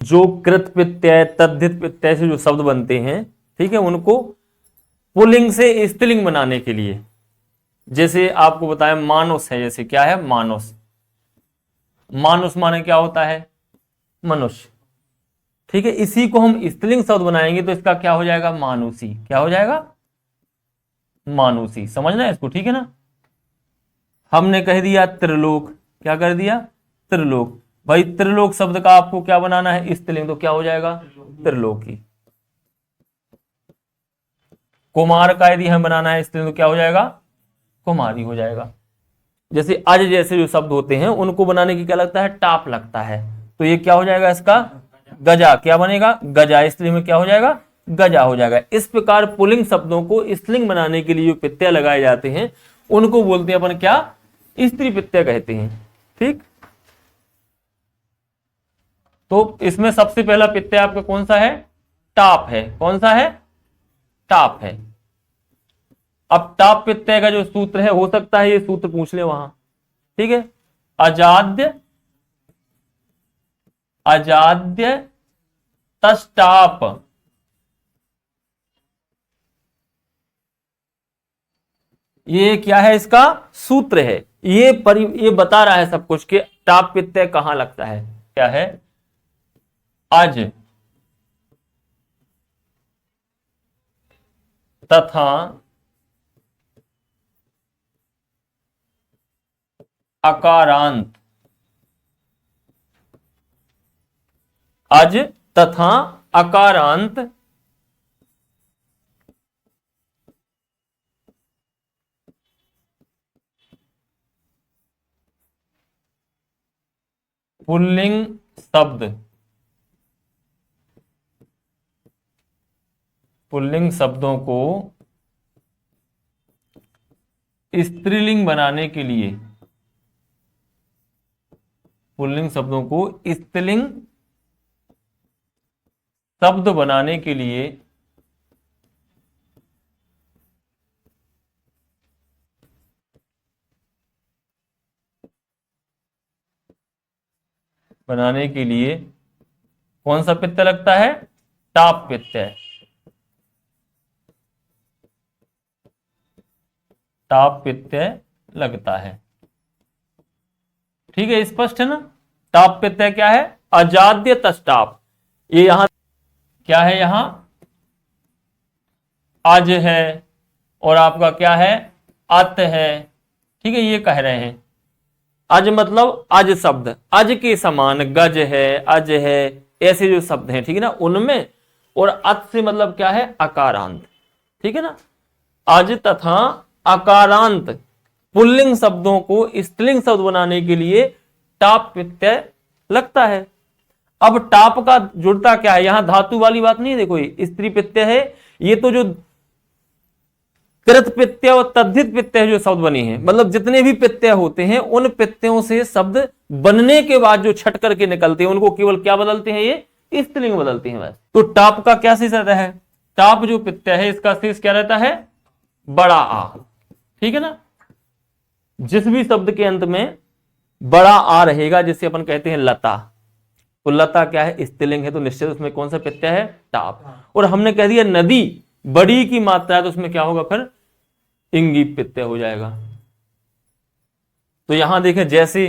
जो कृत प्रत्यय तद्धित प्रत्यय से जो शब्द बनते हैं, ठीक है, उनको पुल्लिंग से स्त्रीलिंग बनाने के लिए, जैसे आपको बताया मानुस है, जैसे क्या है मानुस, मानुस माने क्या होता है मनुष्य, ठीक है, इसी को हम स्त्रीलिंग शब्द बनाएंगे तो इसका क्या हो जाएगा मानुसी, क्या हो जाएगा मानुसी, समझना है इसको, ठीक है ना। हमने कह दिया त्रिलोक, क्या कर दिया त्रिलोक, भाई त्रिलोक शब्द का आपको क्या बनाना है स्त्रीलिंग, तो क्या हो जाएगा त्रिलोकी। कुमार का यदि हमें बनाना है स्त्रीलिंग तो क्या हो जाएगा कुमारी हो जाएगा। जैसे अज जैसे जो शब्द होते हैं उनको बनाने की क्या लगता है टाप लगता है, तो ये क्या हो जाएगा इसका गजा, क्या बनेगा गजा, स्त्रीलिंग में क्या हो जाएगा गजा हो जाएगा। इस प्रकार पुल्लिंग शब्दों को स्त्रीलिंग बनाने के लिए जो प्रत्यय लगाए जाते हैं उनको बोलते हैं अपन क्या स्त्री प्रत्यय कहते हैं, ठीक। तो इसमें सबसे पहला प्रत्यय आपका कौन सा है टाप है, कौन सा है टाप है। अब टाप प्रत्यय का जो सूत्र है हो सकता है ये सूत्र पूछ ले वहां, ठीक है, अजाद्य अजाद्य तस्टाप, ये क्या है इसका सूत्र है, ये बता रहा है सब कुछ कि टाप प्रत्यय कहां लगता है, क्या है अज तथा अकारांत, अज तथा अकारांत पुल्लिंग शब्द, पुल्लिंग शब्दों को स्त्रीलिंग बनाने के लिए, पुल्लिंग शब्दों को स्त्रीलिंग शब्द बनाने के लिए कौन सा प्रत्यय लगता है टाप प्रत्यय, टाप प्रत्यय लगता है, ठीक है, स्पष्ट है ना। टाप प्रत्यय क्या है अजाद्य तस्टाप, ये यहां क्या है यहां अज है और आपका क्या है अत है, ठीक है, ये कह रहे हैं अज मतलब अज शब्द, अज के समान गज है अज है ऐसे जो शब्द हैं, ठीक है ना उनमें, और अत से मतलब क्या है अकारांत, ठीक है ना। अज तथा अकारांत पुल्लिंग शब्दों को स्त्रीलिंग शब्द बनाने के लिए टाप प्रत्यय लगता है। अब टाप का जुड़ता क्या है, यहां धातु वाली बात नहीं है, देखो ये स्त्री प्रत्यय है, ये तो जो कृत प्रत्यय और तद्धित प्रत्यय जो शब्द बने हैं, मतलब जितने भी प्रत्यय होते हैं उन प्रत्ययों से शब्द बनने के बाद जो छट करके निकलते हैं उनको केवल क्या बदलते हैं ये स्त्रीलिंग बदलते हैं बस। तो टाप का क्या शेष रहता है, टाप जो प्रत्यय है इसका शेष क्या रहता है बड़ा आ, ठीक है ना। जिस भी शब्द के अंत में बड़ा आ रहेगा जिसे अपन कहते हैं लता, तो लता क्या है स्त्रीलिंग है, तो निश्चित उसमें कौन सा प्रत्यय है टाप। और हमने कह दिया नदी बड़ी की मात्रा है तो उसमें क्या होगा फिर इंगी प्रत्यय हो जाएगा। तो यहां देखें जैसे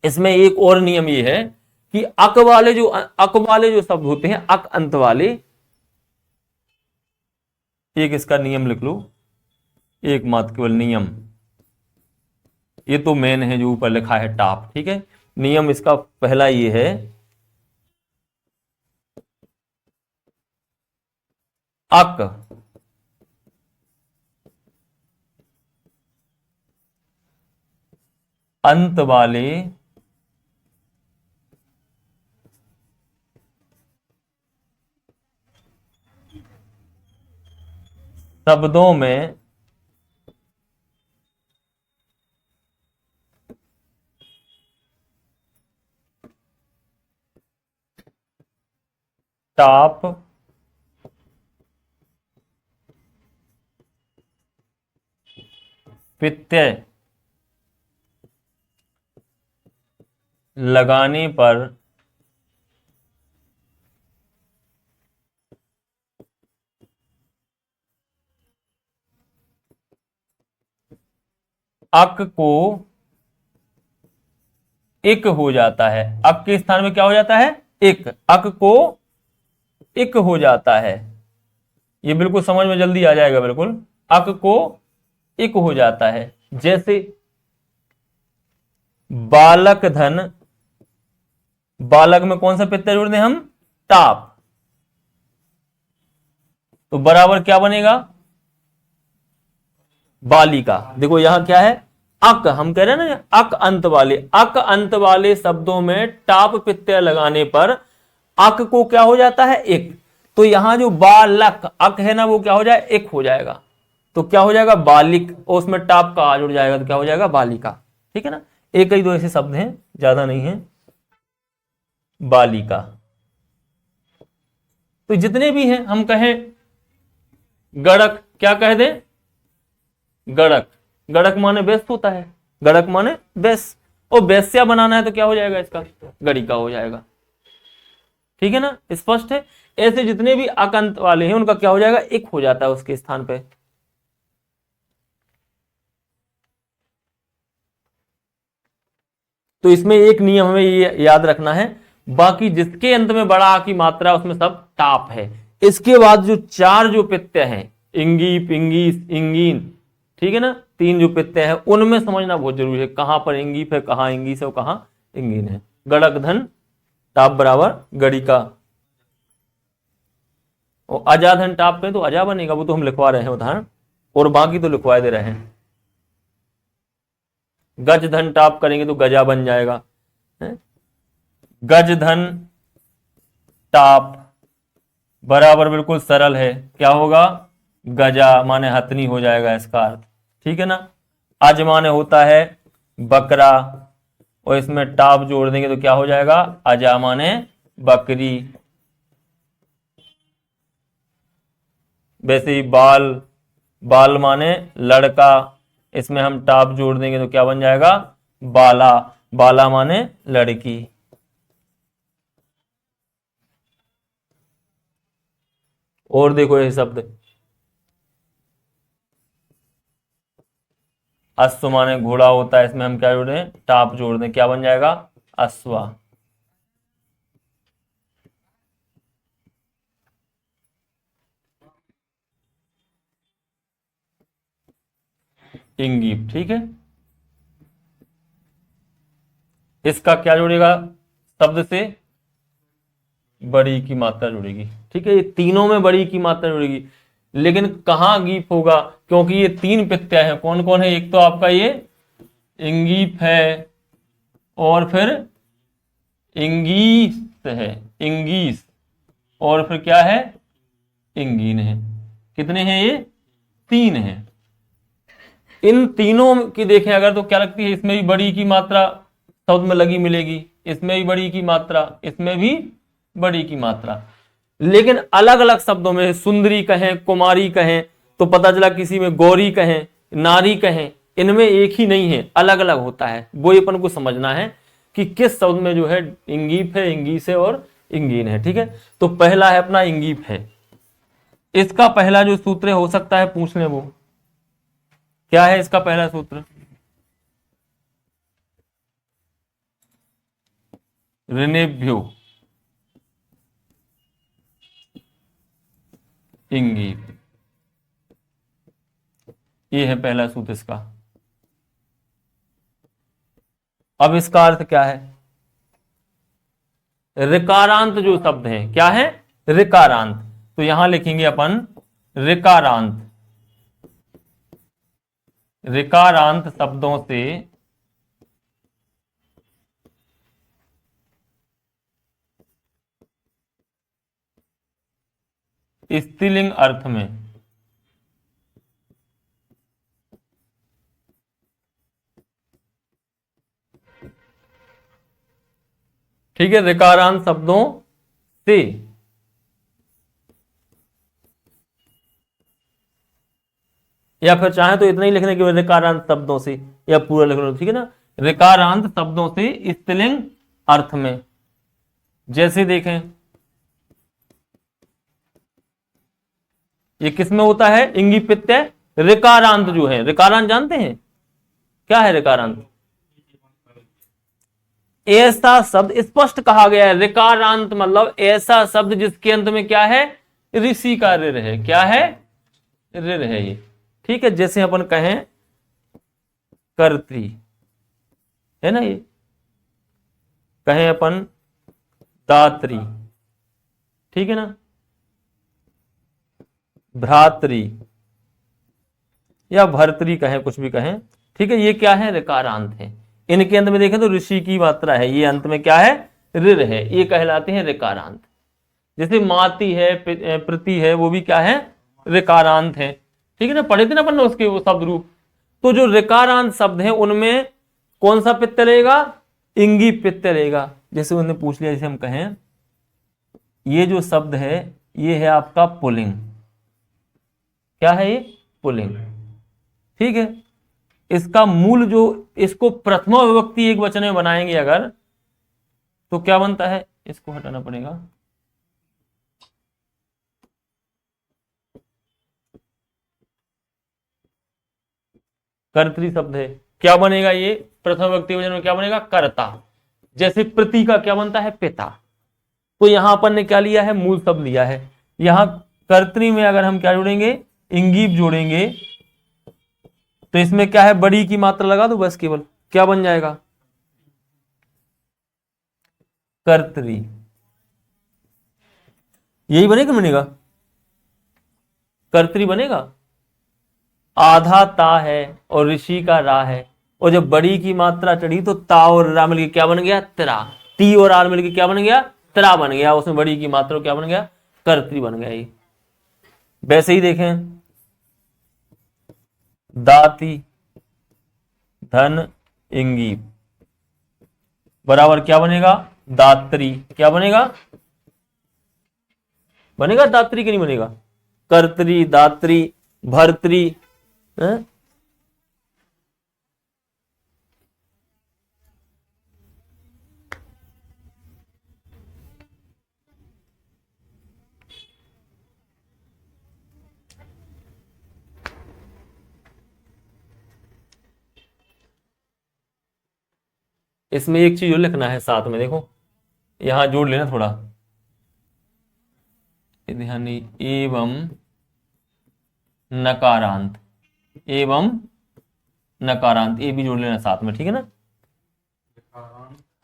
इसमें एक और नियम ये है कि अक वाले जो शब्द होते हैं अक अंत वाले, एक इसका नियम लिख लो, एक मात्र केवल नियम, ये तो मेन है जो ऊपर लिखा है टाप, ठीक है। नियम इसका पहला ये है अक अंत वाले शब्दों में टाप प्रत्यय लगाने पर अक को इक हो जाता है। अक के स्थान में क्या हो जाता है? इक। अक को इक हो जाता है। ये बिल्कुल समझ में जल्दी आ जाएगा। बिल्कुल अक को इक हो जाता है। जैसे बालक धन, बालक में कौन सा प्रत्यय जोड़ दें हम? टाप। तो बराबर क्या बनेगा? बालिका। देखो यहां क्या है? अक, हम कह रहे हैं ना अक अंत वाले, अक अंत वाले शब्दों में टाप प्रत्यय लगाने पर अक को क्या हो जाता है? एक। तो यहां जो बालक अक है ना, वो क्या हो जाए? एक हो जाएगा। तो क्या हो जाएगा? बालिक, और उसमें टाप का आ जुड़ जाएगा तो क्या हो जाएगा? बालिका। ठीक है ना? एक ही दो ऐसे शब्द हैं, ज्यादा नहीं है। बालिका। तो जितने भी हैं हम कहें गड़क, क्या कह दें? गड़क। गड़क माने व्यस्त होता है, गड़क माने व्यस्त। और वैश्या बनाना है तो क्या हो जाएगा इसका? गड़िका हो जाएगा। ठीक है ना? स्पष्ट है? ऐसे जितने भी अकंत वाले हैं उनका क्या हो जाएगा? एक हो जाता है उसके स्थान पे। तो इसमें एक नियम हमें ये याद रखना है, बाकी जिसके अंत में बड़ा आ की मात्रा उसमें सब टाप है। इसके बाद जो चार जो प्रत्यय हैं, इंगी, पिंगी, इंगीन, ठीक है ना, तीन जो प्रत्यय है उनमें समझना बहुत जरूरी है, कहां पर इंगीप है, कहां इंगीस है, कहां इंगीन है। गड़क धन टाप बराबर गड़िका। और अजा धन टाप पे तो अजा बनेगा, वो तो हम लिखवा रहे हैं उदाहरण, और बाकी तो लिखवा दे रहे हैं। गज धन टाप करेंगे तो गजा बन जाएगा। गज धन टाप बराबर बिल्कुल सरल है, क्या होगा? गजा माने हथनी हो जाएगा इसका अर्थ। ठीक है ना? अज माने होता है बकरा, और इसमें टाप जोड़ देंगे तो क्या हो जाएगा? अजा माने बकरी। वैसे ही बाल, बाल माने लड़का, इसमें हम टाप जोड़ देंगे तो क्या बन जाएगा? बाला। बाला माने लड़की। और देखो ये शब्द अश्व माने घोड़ा होता है, इसमें हम क्या जोड़ दें? टाप जोड़ दें, क्या बन जाएगा? अश्वा। इंगीप। ठीक है? इसका क्या जुड़ेगा? शब्द से बड़ी की मात्रा जुड़ेगी। ठीक है? ये तीनों में बड़ी की मात्रा जुड़ेगी, लेकिन कहां गीप होगा? क्योंकि ये तीन प्रत्यय है। कौन कौन है? एक तो आपका ये इंगीप है, और फिर इंगीस है, इंगीस, और फिर क्या है? इंगीन है। कितने हैं ये? तीन हैं। इन तीनों की देखें अगर तो क्या लगती है? इसमें भी बड़ी की मात्रा शब्द में लगी मिलेगी, इसमें भी बड़ी की मात्रा, इसमें भी बड़ी की मात्रा। लेकिन अलग अलग शब्दों में सुंदरी कहें, कुमारी कहें, तो पता चला किसी में गौरी कहें, नारी कहें, इनमें एक ही नहीं है, अलग अलग होता है। वो अपन को समझना है कि किस शब्द में जो है इंगीप है, इंगीस है और इंगीन है। ठीक है? तो पहला है अपना इंगीप है। इसका पहला जो सूत्र हो सकता है पूछ लें, वो क्या है? इसका पहला सूत्र ऋणेभ्यो इंगीप। ये है पहला सूत्र इसका। अब इसका अर्थ क्या है? ऋकारांत जो शब्द है, क्या है? ऋकारांत। तो यहां लिखेंगे अपन ऋकारांत। ऋकारांत शब्दों से स्त्रीलिंग अर्थ में ठीक है, ऋकारांत शब्दों से, या फिर चाहे तो इतना ही लिखने के ऋकारांत शब्दों से, या पूरा लिख लो। ठीक है ना? ऋकारांत शब्दों से स्त्रीलिंग अर्थ में। जैसे देखें ये किसमें होता है? इंगी प्रत्यय ऋकारांत जो है, ऋकारांत जानते हैं? क्या है ऋकारांत? ऐसा शब्द स्पष्ट कहा गया है, ऋकारांत मतलब ऐसा शब्द जिसके अंत में क्या है? ऋषि का ऋ है। क्या है? ऋ है ये। ठीक है, जैसे अपन कहें कर्त्री है ना, ये कहें अपन दात्री, ठीक है ना, भ्रात्री या भर्तरी कहें, कुछ भी कहें, ठीक है, ये क्या है? ऋकारांत है। इनके अंत में देखें तो ऋषि की मात्रा है, ये अंत में क्या है? ऋ है, ये कहलाते हैं ऋकारांत। जैसे माती है, प्रति है, वो भी क्या है? ऋकारांत है। ठीक है ना, पढ़े थे ना अपन उसके वो शब्द रूप। तो जो ऋकारांत शब्द है उनमें कौन सा पित्त रहेगा? इंगी पित्त रहेगा। जैसे उन्होंने पूछ लिया, जैसे हम कहें ये जो शब्द है ये है आपका पुल्लिंग। क्या है ये? पुल्लिंग। ठीक है, इसका मूल जो, इसको प्रथमा विभक्ति एक वचन में बनाएंगे अगर, तो क्या बनता है? इसको हटाना पड़ेगा, कर्तरी शब्द है, क्या बनेगा ये? प्रथम विभक्ति वचन में क्या बनेगा? कर्ता। जैसे प्रति का क्या बनता है? पिता। तो यहां अपन ने क्या लिया है? मूल शब्द लिया है। यहां कर्तरी में अगर हम क्या जोड़ेंगे? इंगीप जोड़ेंगे, तो इसमें क्या है? बड़ी की मात्रा लगा दो बस, केवल क्या बन जाएगा? कर्तरी। यही बनेगा, बनेगा कर्तरी बनेगा। आधा ता है और ऋषि का रा है, और जब बड़ी की मात्रा चढ़ी तो ता और रा मिलकर क्या बन गया? त्रा। ती और आर मिलकर क्या बन गया? त्रा बन गया। उसमें बड़ी की मात्रा क्या बन गया? कर्तरी बन गया। ये वैसे ही देखें, दाती धन इंगी बराबर क्या बनेगा? दात्री। क्या बनेगा? बनेगा दात्री कि नहीं बनेगा? कर्तरी, दात्री, भर्तरी है? इसमें एक चीज और लिखना है साथ में, देखो यहां जोड़ लेना थोड़ा ध्यान। एवं नकारांत, एवं नकारांत, ये भी जोड़ लेना साथ में, ठीक है ना।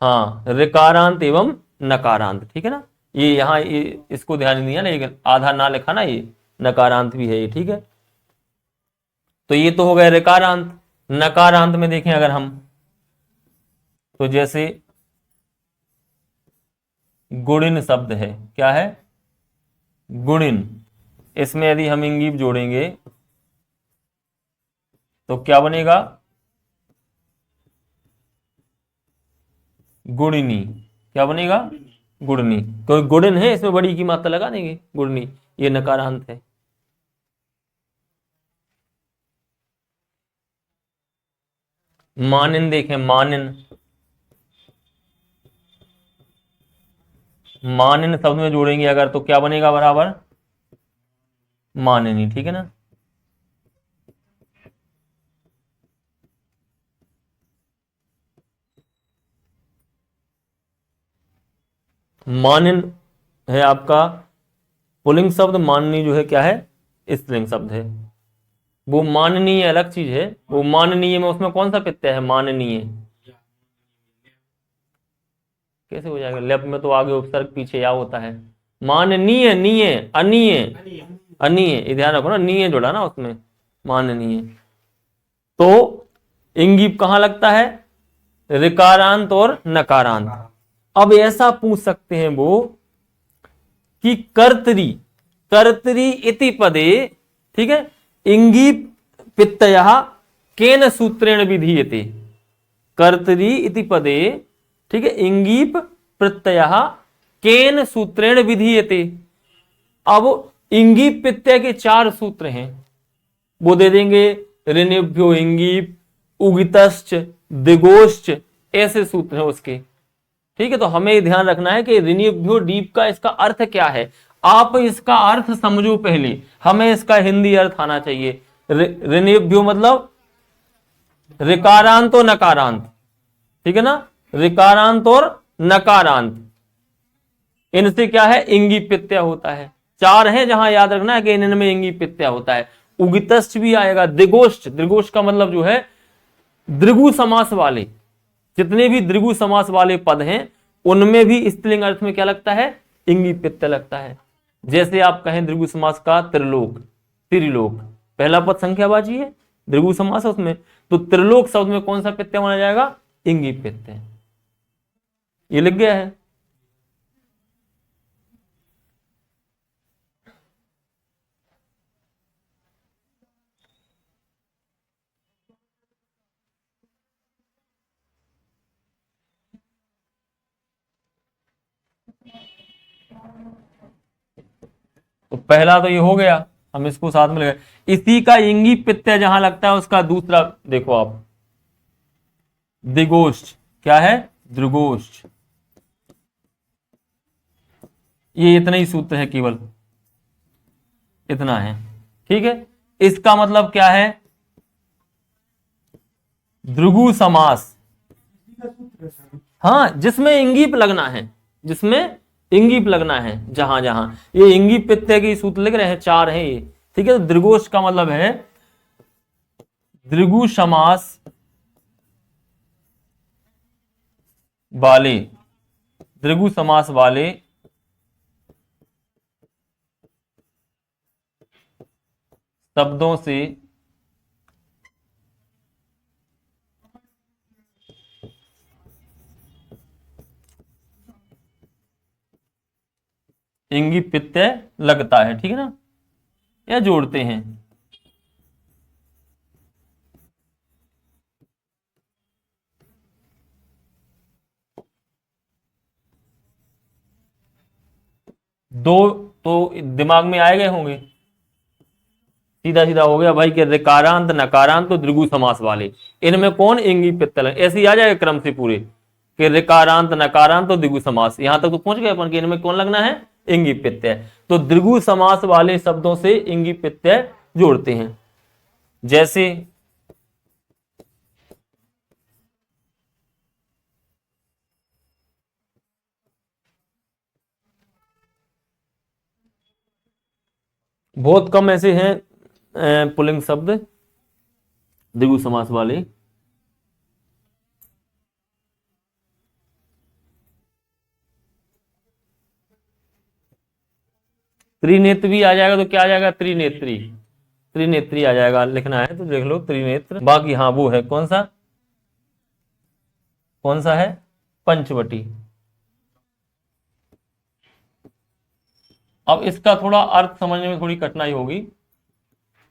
हाँ, ऋकारांत एवं नकारांत, ठीक है ना। ये यहाँ ये इसको ध्यान नहीं दिया ना, लेकिन आधा ना लिखा ना, ये नकारांत भी है ये, ठीक है। तो ये तो हो गए ऋकारांत। नकारांत में देखें अगर हम, तो जैसे गुणिन शब्द है, क्या है? गुणिन। इसमें यदि हम इंगीप जोड़ेंगे तो क्या बनेगा? गुणिनी। क्या बनेगा? गुणनी। क्योंकि गुणिन है, इसमें बड़ी की मात्रा लगा देंगे, गुणनी। ये नकारांत है। मानिन देखें, मानिन, मानिन शब्द में जोड़ेंगे अगर तो क्या बनेगा? बराबर मानिनी, ठीक है ना। मानिन है आपका पुल्लिंग शब्द, माननी जो है क्या है? स्त्रीलिंग शब्द है। वो माननीय अलग चीज है, वो माननीय में उसमें कौन सा प्रत्यय है? माननीय। कैसे हो जाएगा? लेफ्ट में तो आगे उपसर्ग पीछे या होता है। माननीय, नीय, अनीय, अनीय, ध्यान रखो ना, नीय जोड़ा ना उसमें, माननीय। तो इंगीप कहां लगता है? ऋकारांत और नकारांत। अब ऐसा पूछ सकते हैं वो कि कर्तरी, कर्तरी इति पदे, ठीक है, इंगीप पित्तयः केन सूत्रेण विधीयते। कर्तरी इति पदे, ठीक है, इंगीप प्रत्ययः केन सूत्रेण विधीयते। अब इंगीप प्रत्यय के 4 सूत्र हैं, वो दे देंगे। ऋणेभ्यो इंगीप, उगितश्च, दिगोश्च, ऐसे सूत्र हैं उसके, ठीक है। तो हमें ध्यान रखना है कि ऋणेभ्यो डीप का इसका अर्थ क्या है। आप इसका अर्थ समझो पहले, हमें इसका हिंदी अर्थ आना चाहिए। ऋणेभ्यो मतलब ऋकारांत और नकारांत, ठीक है ना, ऋकारांत और नकारांत, इनसे क्या है, इंगी प्रत्यय होता है। चार है जहां याद रखना है कि इनमें इंगी प्रत्यय होता है। उगितश्च भी आएगा, दृगोष्ठ, दृगोष्ठ का मतलब जो है दृगु समास वाले, जितने भी दृगु समास वाले पद हैं उनमें भी स्त्रीलिंग अर्थ में क्या लगता है, इंगी प्रत्यय लगता है। जैसे आप कहें दृगु समास का त्रिलोक, त्रिलोक, पहला पद संख्यावाची है, दृगु समास है उसमें, तो त्रिलोक शब्द में कौन सा प्रत्यय माना जाएगा, इंगी प्रत्यय। ये लिख गया है। तो पहला तो ये हो गया, हम इसको साथ में लगे। इसी का इंगी प्रत्यय जहां लगता है उसका दूसरा देखो आप, दिगोष्ठ, क्या है, दृगोष्ठ। ये इतना ही सूत्र है, केवल इतना है, ठीक है। इसका मतलब क्या है, दृगु समास, हाँ, जिसमें इंगीप लगना है, जिसमें इंगीप लगना है, जहां जहां ये इंगी प्रत्यय के सूत्र लिख रहे हैं, चार हैं ये, ठीक है। तो दृगोष्ठ का मतलब है दृगु समास वाले, दृगु समास वाले शब्दों से इंगी प्रत्यय लगता है, ठीक है ना, या जोड़ते हैं। दो तो दिमाग में आए गए होंगे, सीधा सीधा हो गया भाई कि ऋकारांत नकारांत तो दृगु समास वाले, इनमें कौन इंगी प्रत्यय, ऐसे ही आ जाएगा क्रम से पूरे कि ऋकारांत नकारांत तो दृगु समास, यहां तक तो पहुंच गए अपन कि इनमें कौन लगना है, इंगी प्रत्यय। तो दृगु समास वाले शब्दों से इंगी प्रत्यय जोड़ते हैं। जैसे बहुत कम ऐसे हैं पुल्लिंग शब्द दृगु समास वाले। त्रिनेत्र भी आ जाएगा, तो क्या आ जाएगा, त्रिनेत्री, त्रिनेत्री आ जाएगा, लिखना है तो देख लो त्रिनेत्र। बाकी हाँ वो है कौन सा, कौन सा है, पंचवटी। अब इसका थोड़ा अर्थ समझने में थोड़ी कठिनाई होगी।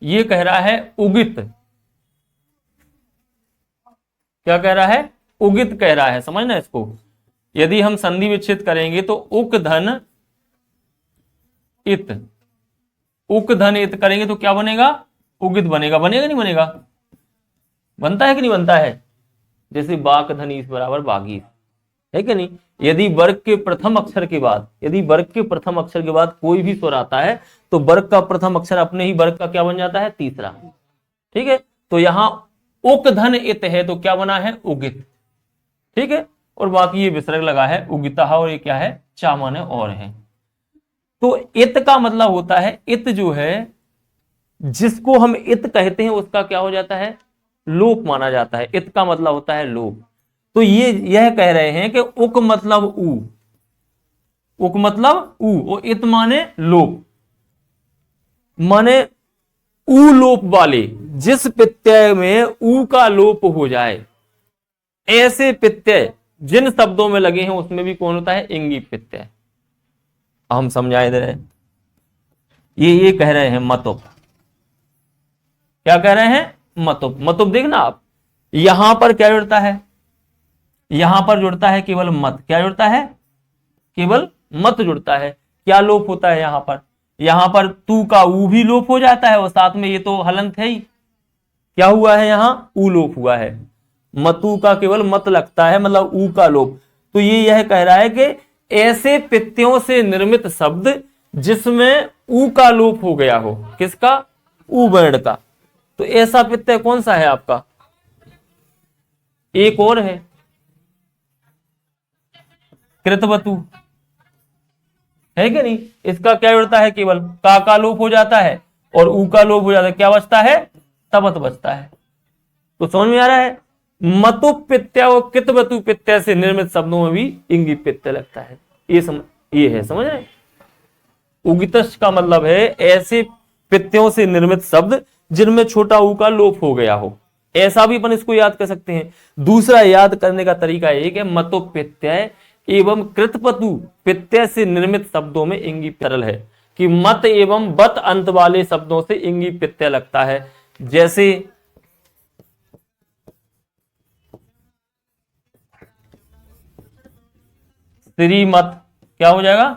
ये कह रहा है उगित, क्या कह रहा है, उगित कह रहा है, समझना इसको। यदि हम संधि विच्छेद करेंगे तो उक धन इत, उक धन इत करेंगे तो क्या बनेगा, उगित बनेगा, बनेगा नहीं बनेगा, बनता है कि नहीं बनता है। जैसे बाक धन ईस बराबर बागीस, है कि नहीं। यदि वर्ग के प्रथम अक्षर के बाद, यदि वर्ग के प्रथम अक्षर के बाद कोई भी स्वर आता है तो वर्ग का प्रथम अक्षर अपने ही वर्ग का क्या बन जाता है, तीसरा, ठीक है। तो यहां उक धन इत है तो क्या बना है, उगित, ठीक है। और बाकी ये विसर्ग लगा है उगिता, और ये क्या है, चामन है और है। तो इत का मतलब होता है, इत जो है जिसको हम इत कहते हैं उसका क्या हो जाता है, लोप माना जाता है। इत का मतलब होता है लोप। तो ये यह कह रहे हैं कि उक मतलब उ, उक मतलब उ, और इत माने लोप, माने उ लोप वाले, जिस प्रत्यय में उ का लोप हो जाए, ऐसे प्रत्यय जिन शब्दों में लगे हैं उसमें भी कौन होता है, इंगी प्रत्यय। हम समझाए दे रहे हैं, ये कह रहे हैं मतुप, क्या कह रहे हैं, मतुप। मतुप देखना आप, यहां पर क्या जुड़ता है, यहां पर जुड़ता है केवल मत, क्या जुड़ता है, केवल मत जुड़ता है। क्या लोप होता है यहां पर तू का ऊ भी लोप हो जाता है, और साथ में ये तो हलंत है ही, क्या हुआ है, यहां ऊ लोप हुआ है, मतु का केवल मत लगता है, मतलब ऊ का लोप। तो ये यह कह रहा है कि ऐसे प्रत्ययों से निर्मित शब्द जिसमें ऊ का लोप हो गया हो, किसका, ऊ वर्ण का। तो ऐसा प्रत्यय कौन सा है आपका, एक और है कृतवतु, है कि नहीं? इसका क्या जुड़ता है? केवल का लोप हो जाता है और ऊ का लोप हो जाता है, क्या बचता है? तबत बचता है। तो समझ में आ रहा है? मतु प्रत्यय और कृतवतु प्रत्यय से निर्मित शब्दों में भी इंगी प्रत्यय लगता है। ये है, समझ रहे? उगितश का मतलब है ऐसे प्रत्ययों से निर्मित शब्द जिनमें छोटा ऊ का लोप हो गया हो, ऐसा भी अपन इसको याद कर सकते हैं। दूसरा याद करने का तरीका एक है, मतु प्रत्यय एवं कृतवतु प्रत्यय से निर्मित शब्दों में इंगी तरल है कि मत एवं बत अंत वाले शब्दों से इंगी प्रत्यय लगता है। जैसे श्रीमत, क्या हो जाएगा?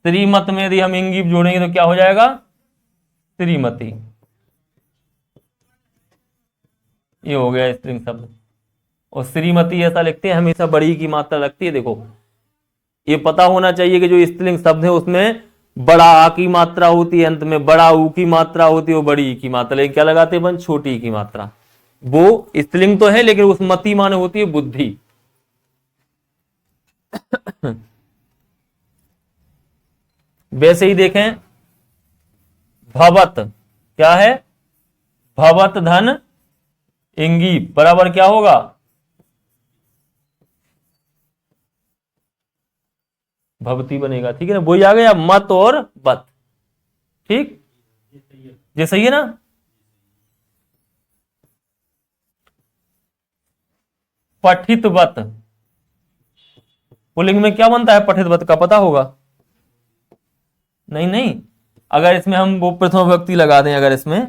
श्रीमत में यदि हम इंगी जोड़ेंगे तो क्या हो जाएगा? श्रीमती। ये हो गया स्त्रीलिंग शब्द। और श्रीमती ऐसा लिखते हैं, हमेशा बड़ी की मात्रा लगती है। देखो ये पता होना चाहिए कि जो स्त्रीलिंग शब्द है उसमें बड़ा आ की मात्रा होती है, अंत में बड़ा ऊ की मात्रा होती है, वो बड़ी ई की मात्रा, लेकिन क्या लगाते हैं अपन? छोटी ई की मात्रा। वो स्त्रीलिंग तो है लेकिन उस मति माने होती है बुद्धि। वैसे ही देखें भवत, क्या है? भवत धन इंगी बराबर क्या होगा? भवती बनेगा, ठीक है ना? वही आ गया मत और बत, ठीक? ये सही है ना? पठित वत, पुल्लिंग में क्या बनता है? पठित वत का पता होगा? नहीं नहीं, अगर इसमें हम वो प्रथम विभक्ति लगा दें, अगर इसमें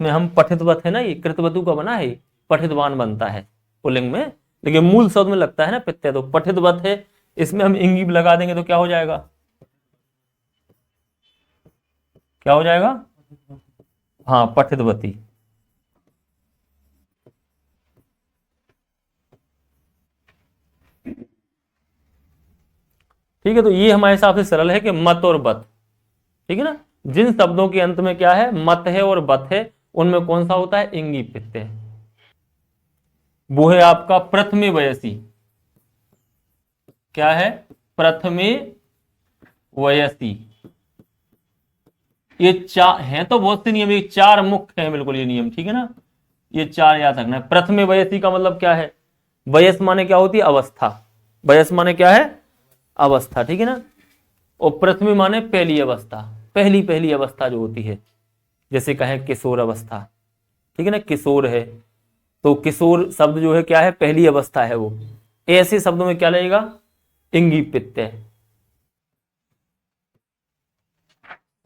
हम पठितवत है ना, ये कृतवतु का बना है, पठितवान बनता है पुल्लिंग में, लेकिन मूल शब्द में लगता है ना प्रत्यय, तो पठितवत है। इसमें हम इंगी लगा देंगे तो क्या हो जाएगा? क्या हो जाएगा? हाँ, पठितवती। ठीक है, तो ये हमारे हिसाब से सरल है कि मत और बत, ठीक है ना? जिन शब्दों के अंत में क्या है? मत है और बत है, उनमें कौन सा होता है? इंगी प्रत्यय। वो है आपका प्रथमे वयसी। क्या है? प्रथमे वयसी। ये चार हैं तो बहुत से नियम, ये चार मुख्य हैं बिल्कुल ये नियम, ठीक है ना? ये चार याद रखना है। प्रथमे वयसी का मतलब क्या है? वयस माने क्या होती है? अवस्था। वयस माने क्या है? अवस्था, ठीक है ना? और प्रथमे माने पहली अवस्था, पहली पहली अवस्था जो होती है, जैसे कहें किशोर अवस्था, ठीक है ना? किशोर है तो किशोर शब्द जो है क्या है? पहली अवस्था है वो। ऐसे शब्दों में क्या लगेगा? इंगी प्रत्यय।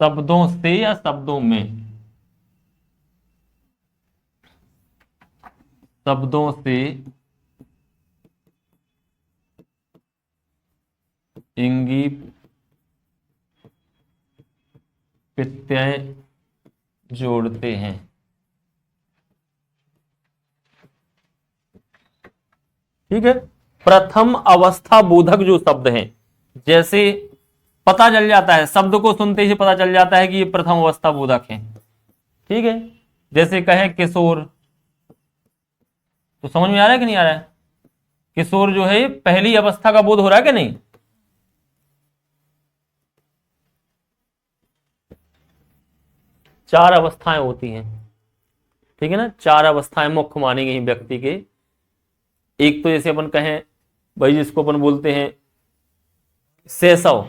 शब्दों से या शब्दों में? शब्दों से इंगी प्रत्यय जोड़ते हैं। ठीक है, प्रथम अवस्था बोधक जो शब्द हैं, जैसे पता चल जाता है, शब्द को सुनते ही पता चल जाता है कि ये प्रथम अवस्था बोधक है, ठीक है? जैसे कहे किशोर, तो समझ में आ रहा है कि नहीं आ रहा है? किशोर जो है पहली अवस्था का बोध हो रहा है कि नहीं? चार अवस्थाएं होती हैं, ठीक है ना? चार अवस्थाएं मुख्य मानी गई व्यक्ति के। एक तो जैसे अपन कहें भाई, जिसको अपन बोलते हैं शैशव,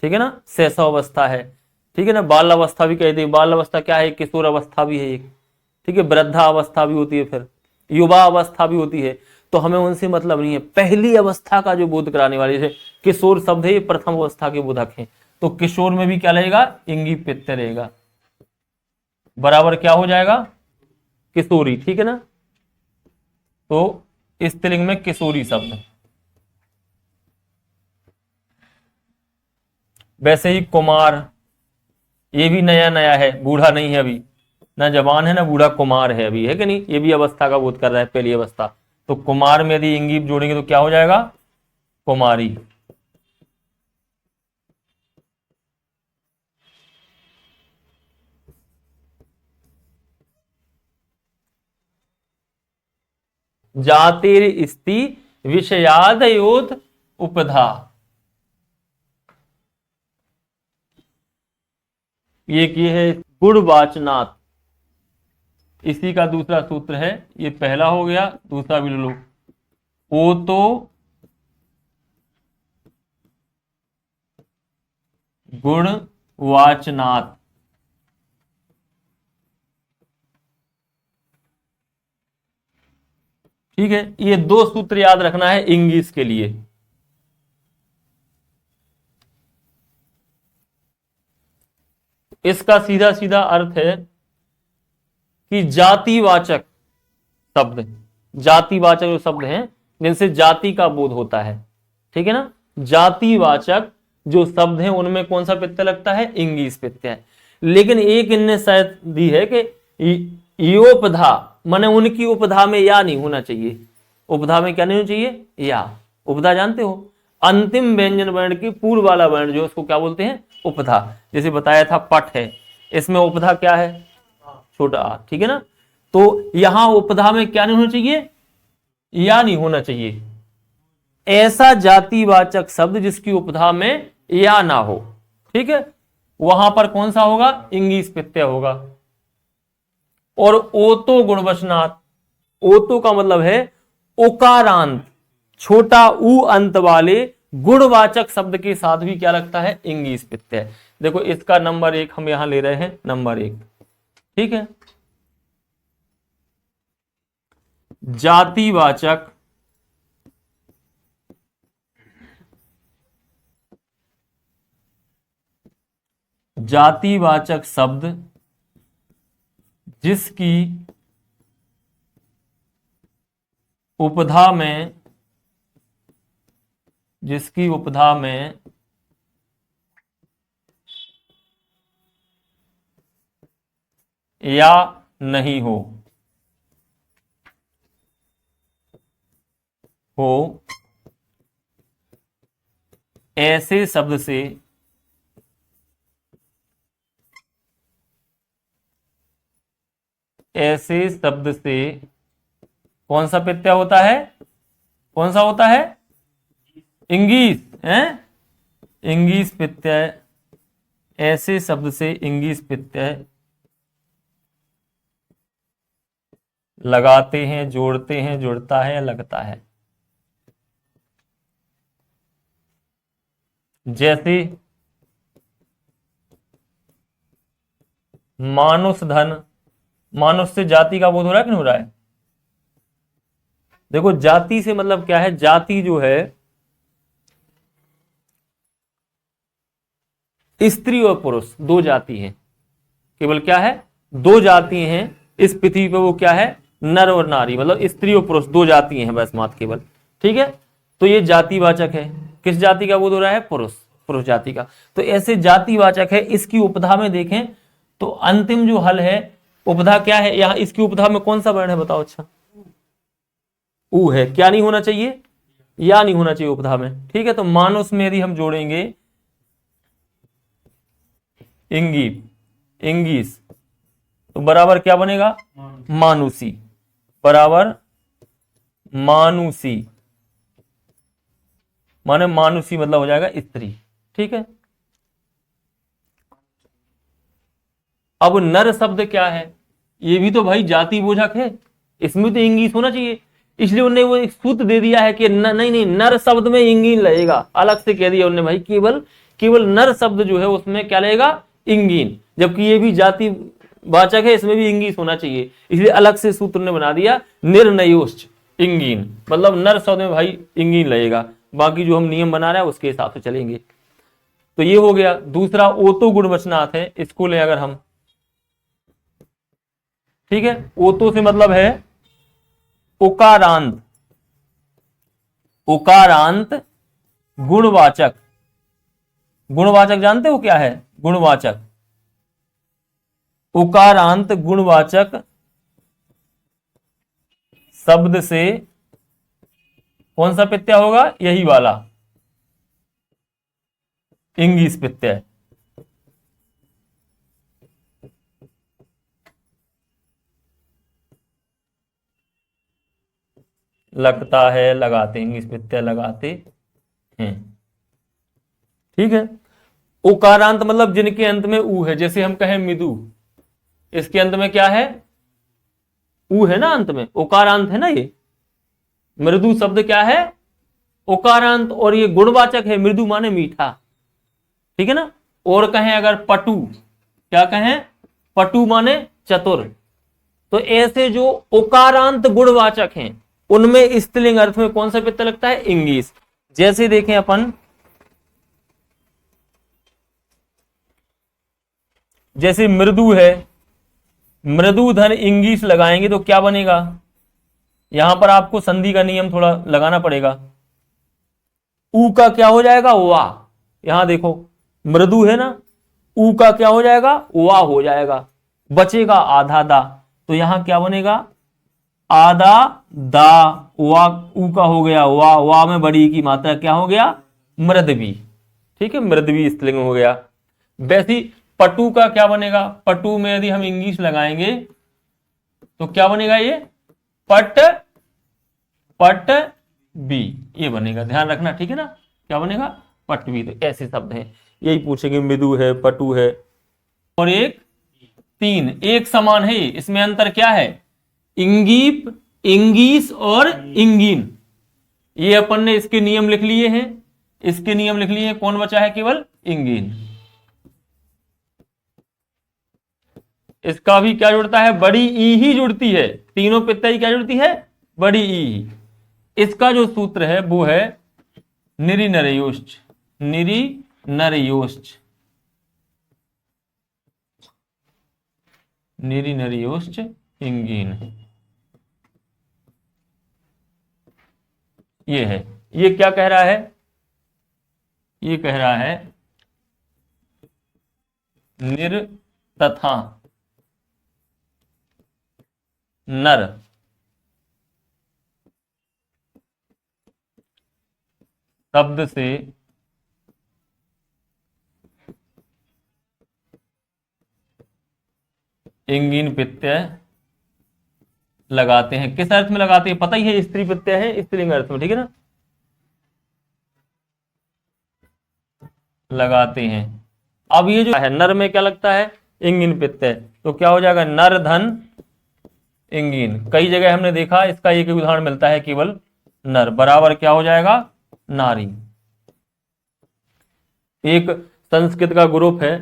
ठीक है ना? शैशव अवस्था है, ठीक है ना? बाल अवस्था भी कहते हैं। बाल अवस्था क्या है? किशोर अवस्था भी है एक, ठीक है? वृद्धा अवस्था भी होती है, फिर युवा अवस्था भी होती है। तो हमें उनसे मतलब नहीं है, पहली अवस्था का जो बोध कराने वाले, जैसे किशोर शब्द है, ये प्रथम अवस्था के बोधक है, तो किशोर में भी क्या रहेगा? इंगी प्रत्यय रहेगा, बराबर क्या हो जाएगा? किशोरी, ठीक है ना? तो स्त्रीलिंग में किशोरी शब्द। वैसे ही कुमार, ये भी नया नया है, बूढ़ा नहीं है अभी, ना जवान है ना बूढ़ा, कुमार है अभी, है कि नहीं? ये भी अवस्था का बोध कर रहा है, पहली अवस्था। तो कुमार में यदि इंगी जोड़ेंगे तो क्या हो जाएगा? कुमारी। जातिर इस्ति विषयादयोत उपधा। ये है गुणवाचनात्। इसी का दूसरा सूत्र है, ये पहला हो गया, दूसरा भी लो। ओ तो गुणवाचनात्। ठीक है, ये दो सूत्र याद रखना है इंग्लिश के लिए। इसका सीधा सीधा अर्थ है कि जातिवाचक शब्द, जातिवाचक जो शब्द हैं जिनसे जाति का बोध होता है, ठीक है ना, जातिवाचक जो शब्द हैं उनमें कौन सा प्रत्यय लगता है, इंग्लिश प्रत्यय। लेकिन एक इनने शायद दी है कि योपधा, माने उनकी उपधा में या नहीं होना चाहिए। उपधा में क्या नहीं होना चाहिए, या। उपधा जानते हो, अंतिम व्यंजन वर्ण की पूर्व वाला वर्ण जो उसको क्या बोलते हैं, उपधा। जैसे बताया था पट है, इसमें उपधा क्या है, छोटा आ, ठीक है ना। तो यहां उपधा में क्या नहीं होना चाहिए, या नहीं होना चाहिए। ऐसा जातिवाचक शब्द जिसकी उपधा में या ना हो, ठीक है, वहां पर कौन सा होगा, इंग्लिश प्रत्यय होगा। और ओतो गुणवचनात्, ओतो का मतलब है उकारांत, छोटा ऊ अंत वाले गुणवाचक शब्द के साथ भी क्या लगता है, इंग्लिश प्रत्यय। देखो इसका नंबर 1 हम यहां ले रहे हैं, नंबर 1, ठीक है। जातिवाचक जातिवाचक शब्द जिसकी उपधा में, जिसकी उपधा में या नहीं हो, ऐसे शब्द से ऐसे शब्द से कौन सा प्रत्यय होता है, कौन सा होता है, इंग्लिश है, इंग्लिश प्रत्यय। ऐसे शब्द से इंग्लिश प्रत्यय लगाते हैं, जोड़ते हैं, जुड़ता है या लगता है। जैसे मानुष धन, मानुष से जाति का बोध हो रहा है कि नहीं हो रहा है। देखो जाति से मतलब क्या है, जाति जो है स्त्री और पुरुष दो जाति हैं, केवल क्या है, दो जाति हैं इस पृथ्वी पे, वो क्या है, नर और नारी, मतलब स्त्री और पुरुष दो जाति हैं बस मात्र केवल, ठीक है। तो ये जातिवाचक है, किस जाति का बोध हो रहा है, पुरुष, पुरुष जाति का। तो ऐसे जातिवाचक है। इसकी उपधा में देखें तो अंतिम जो हल है, उपधा क्या है यहां, इसकी उपधा में कौन सा वर्ण है बताओ, अच्छा ऊ है, क्या नहीं होना चाहिए, या नहीं होना चाहिए उपधा में, ठीक है। तो मानुष में यदि हम जोड़ेंगे इंगी, इंगीस, तो बराबर क्या बनेगा, मानुसी, बराबर मानुसी, माने मानुसी मतलब हो जाएगा स्त्री, ठीक है। अब नर शब्द क्या है, ये भी तो भाई जाति बोझक है, इसमें तो इंग्लिश होना चाहिए, इसलिए उन्होंने वो एक सूत्र दे दिया है कि नहीं नहीं, नर शब्द में इंगिन लगेगा, अलग से कह दिया उन्होंने भाई, केवल केवल नर शब्द जो है उसमें क्या लगेगा, इंगिन, जबकि ये भी जाति वाचक है, इसमें भी इंग्लिश होना चाहिए, इसलिए अलग से सूत्र ने बना दिया निर्णयोश्च इंगिन, मतलब नर शब्द में भाई इंगिन लगेगा, बाकी जो हम नियम बना रहे हैं उसके हिसाब से चलेंगे। तो ये हो गया। दूसरा ओतो गुणवचनात् है, इसको ले अगर हम, ठीक है, ओतो से मतलब है उकारांत, उकारांत गुणवाचक, गुणवाचक जानते हो क्या है, गुणवाचक, उकारांत गुणवाचक शब्द से कौन सा प्रत्यय होगा, यही वाला इंग्लिश प्रत्यय। लगता है, लगाते हैं, इंग्लिश प्रत्यय लगाते हैं। ठीक है। उकारांत मतलब जिनके अंत में ऊ है, जैसे हम कहें मृदु, इसके अंत में क्या है? ऊ है ना, अंत में उकारांत है ना। ये मृदु शब्द क्या है? उकारांत, और ये गुणवाचक है, मृदु माने मीठा। ठीक है ना। और कहें अगर पटु, क्या कहें? पटु माने चतुर। तो ऐसे जो उकारांत गुणवाचक हैं उनमें स्त्रीलिंग अर्थ में कौन सा प्रत्यय लगता है? इंगीस। जैसे देखें अपन, जैसे मृदु है, मृदु धन इंगीस लगाएंगे तो क्या बनेगा? यहां पर आपको संधि का नियम थोड़ा लगाना पड़ेगा। ऊ का क्या हो जाएगा? वाह। यहां देखो मृदु है ना, ऊ का क्या हो जाएगा? वाह हो जाएगा, बचेगा आधा दा। तो यहां क्या बनेगा? आधा दा, वा ऊ का हो गया वाह, वाह में बड़ी की मात्रा क्या हो गया? मृदवी। ठीक है, मृदवी स्त्रीलिंग हो गया। वैसी पटु का क्या बनेगा? पटु में यदि हम इंग्लिश लगाएंगे तो क्या बनेगा? ये पट, पट बी, ये बनेगा, ध्यान रखना। ठीक है ना, क्या बनेगा? पटवी। तो ऐसे शब्द हैं, यही पूछेंगे। मृदु है, पटु है, और एक तीन, एक समान है। इसमें अंतर क्या है? इंगीप, इंगीस और इंगीन। ये अपन ने इसके नियम लिख लिए हैं, इसके नियम लिख लिए हैं। कौन बचा है? केवल इंगीन। इसका भी क्या जुड़ता है? बड़ी ई ही जुड़ती है। तीनों प्रत्यय क्या जुड़ती है? बड़ी ई। इसका जो सूत्र है वो है निरी नरयोश्च, निरी नरयोश्च, निरी नरयोश्च इंगीन। ये है। ये क्या कह रहा है? ये कह रहा है निर तथा नर शब्द से इंगीन प्रत्यय लगाते हैं। किस अर्थ में लगाते हैं? पता ही है, स्त्री प्रत्यय है, स्त्रीलिंग अर्थ में। ठीक है ना, लगाते हैं। अब ये जो है नर में क्या लगता है? इंगीन प्रत्यय। तो क्या हो जाएगा? नर धन इंगीन। कई जगह हमने देखा, इसका एक उदाहरण मिलता है, केवल नर बराबर क्या हो जाएगा? नारी। एक संस्कृत का ग्रुप है